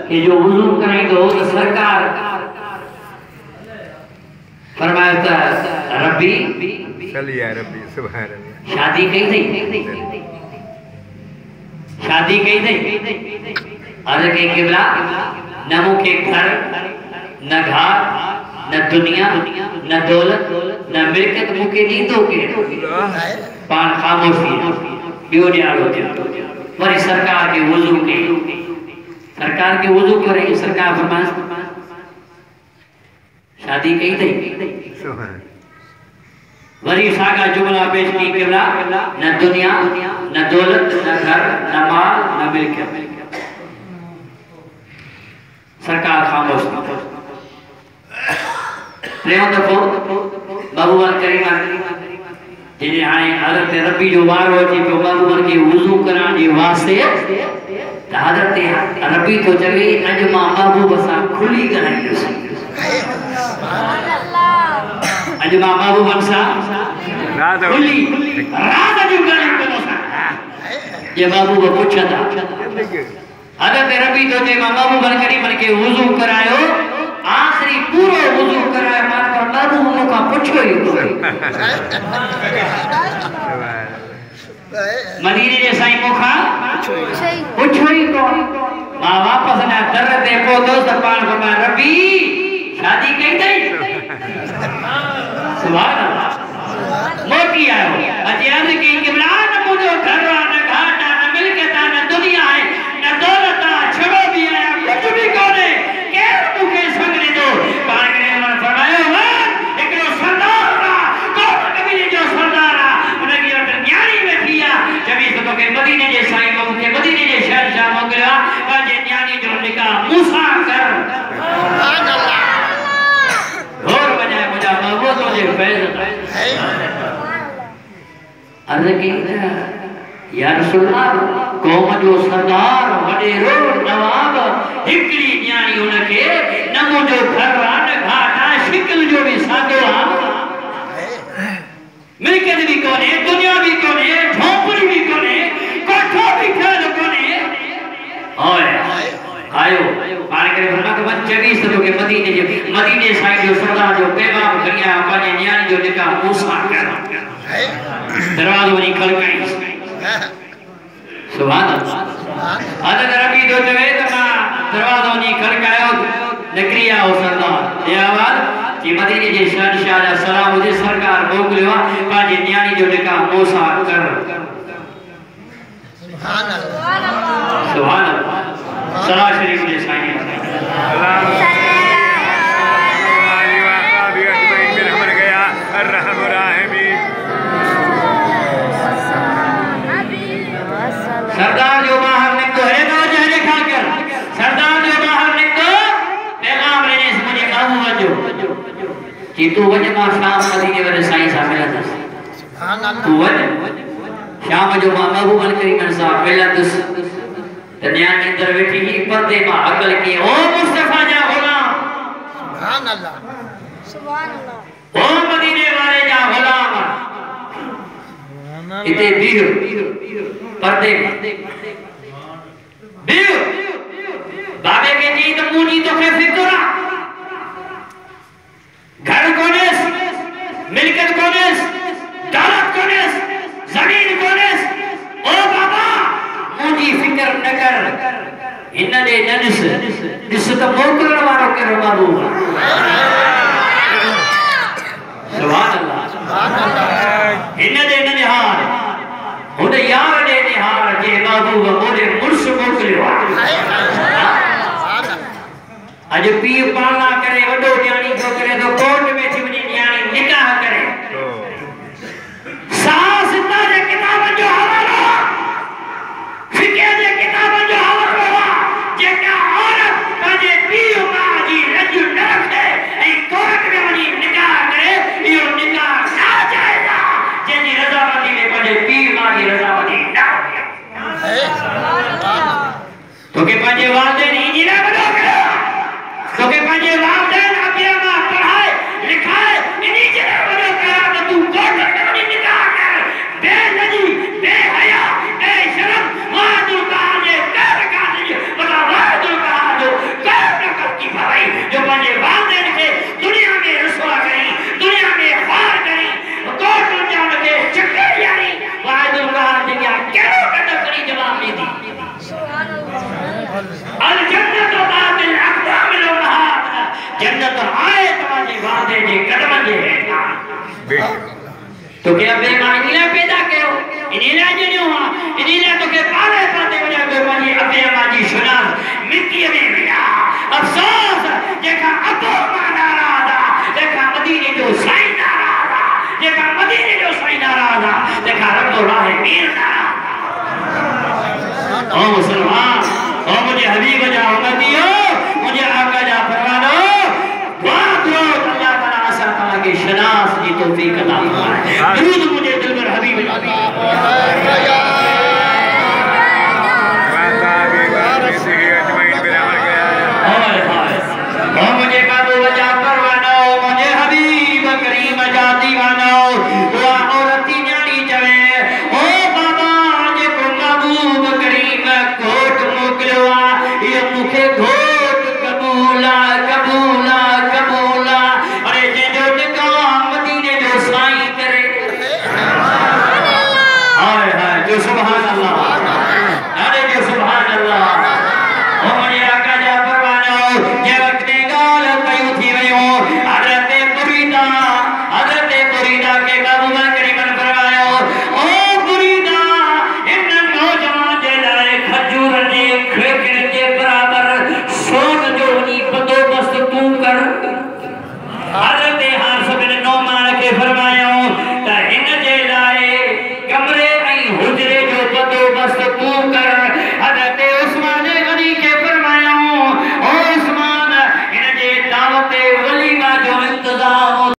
कि जो वुजू कराई तो सरकार फरमाया रब्बी चल या रब्बी सुभान अल्लाह शादी कही थी शादी कही थी अर्ज के किबला न मुखे घर न घर न दुनिया न दौलत न मिल्कियत मुखे नींदो के पान खामोशी बियो न्यारो वरी सरकार के वुजू करे सरकार फरमाए शादी कही थी वरी सागा जुमला पेश की किबला न दुनिया न दौलत न घर न माल न मिल्कियत सरकार खामोश टियों दफ़ो महबूबन करीमा जिन्हें हाणे हज़रत रब्बी जो वारो अची पियो महबूबन खे वुज़ू करण जे वास्ते त हज़रत रब्बी तो चवे अॼु मां महबूब सां खुली ॻाल्हाईंदुसि अॼु मां महबूबन सां खुली रात जो ॻाल्हाईंदुसि ये महबूब पुछंदा हज़रत रब्बी तो चवे मां महबूबन करीमन खे वुज़ू करायो आखिरी पूरो वुज़ू करायो मां पर महबूब मूंखां पुछियो ई कोन्हे मदीने जे साईं मूंखां पुछियो ई कोन मां वापसि अञा दर ते पहुतुसि त पाण फरमाए रब्बी शादी कई अथई सुभान अल्लाह मोटी आयो अचे अर्ज़ कई किबला न मुंहिंजो घर आहे न घाट आहे न मिल्कियत आहे न दुनिया आहे न दौलत आहे छड़ो बि आहियां कुझु बि कोन्हे केरु मूंखे संग ॾींदो पाण खे हुननि फरमायो हिकिड़ो सरदार आहे कौम कबीले जो सरदार आहे हुनजी वटि न्याणी वेठी आहे चवी त तोखे मदीने जे साईं मूंखे मदीने जे शहंशाह मोकिलियो आहे पंहिंजे न्याणी जो निकाह मूंसां कर सुभान अल्लाह ढोल वॼाए मुंहिंजा महबूब जे फैज़ अर्ज़ कई या रसूल अल्लाह कौम जो सरदार वॾेरो नवाब हिकिड़ी न्याणी हुनखे न मुंहिंजो घर आहे न घाट आहे शिकिल जो बि सादो आहे मिल्कियत बि कोन्हे दुनिया बि कोन्हे झोपड़ी बि कोन्हे कोठो बि ठहियलु कोन्हे आयो पाण करे फरमायो वञ चवीस त तोखे मदीने साईं जो सरदार जो पैगाम खणी आया पंहिंजे न्याणी जो निकाह मूंसां कर दरवाज़ो वञी खड़काईंसि सुभान अल्लाह हज़रत रब्बी तो चवे त मां दरवाज़ो वञी खड़कायो निकिरी आयो सरदार ये आवाज़ कि मदीने जे शहंशाह जा सलाम हुजे सरकार मोकिलियो आहे पंहिंजे न्याणी जो निकाह मूंसां कर सुभान अल्लाह सुभान अल्लाह सलाह शरीफ जे साईं सरदार जो बाहर निकतो है ना जाने खाकर सरदार जो बाहर निकतो पैगाम लेने से मुझे काबू वजो कि तू वजह मां शाम मदीने वाले साईं सां मिलंदस सुभान अल्लाह तू वजह शाम जो मां महबूबन करीम सां मिलंदस त न्याणी अंदर वेठी ही पर्दे मां अकल की ओ मुस्तफा जा गुलाम सुभान अल्लाह ओ मदीने वाले जा गुलाम इते बीहो पर्दे बीहो बाबे के जी तो मुनी तो के फिक्र घर कोनेस मिल्कियत कोनेस दौलत कोनेस जमीन कोनेस ओ बाबा मुनी फिक्र न कर इन दे ननिस दिस तो मोकलण वारो करो बाबू सुभान अल्लाह इन दे ननिहार हुन यार दे निहार जे महबूब मोरे मुर्श मोकिलियो अज पी पाला करे वडो न्याणी जो करे तो कोर्ट में थी वनी न्याणी निकाह करे सास इतना जे किताब जो हवालो फिके जे किताब जो हवालो जे का औरत पंहिंजे पीउ मां जी रज न रखे ऐं कोर्ट में वनी निकाह करे इहो निकाह नाजायज़ आहे जंहिंजी रज़ामंदी में पंहिंजे पीउ मां जी रज़ामंदी न तोखे पंहिंजे वालिदैन इंजीनियर बनो कयो तोखे पंहिंजे वालिदैन अॻियां मां पढ़ाए लिखाए इंजीनियर बनो कयो त तूं कोर्ट में वञी निकाह कर बेलजी बेहया बेशरम वादुल काजे कर काजे बता वादुल काजो वाले जे कदमन जे हेठा तो के अबे मां इने पैदा कयो इने ला जणियो हां इने ला तो के पाले पाते वजा को मां अबे मां जी सुनास मिट्टी में मिला अफसोस जेका अबो मां नाराज़ा जेका मदीने जो साईं नाराज़ा जेका मदीने जो साईं नाराज़ा जेका रब्बो राह मीर नाराज़ा ओ मुसलमान ओ मुझे हबीब जा उम्मतियो मुझे आका जा परवानो दुआ करो अल्लाह ताला असा ताला के शनास जी तौफीक अता फरमाए दुरूद मुझे दिलबर हबीब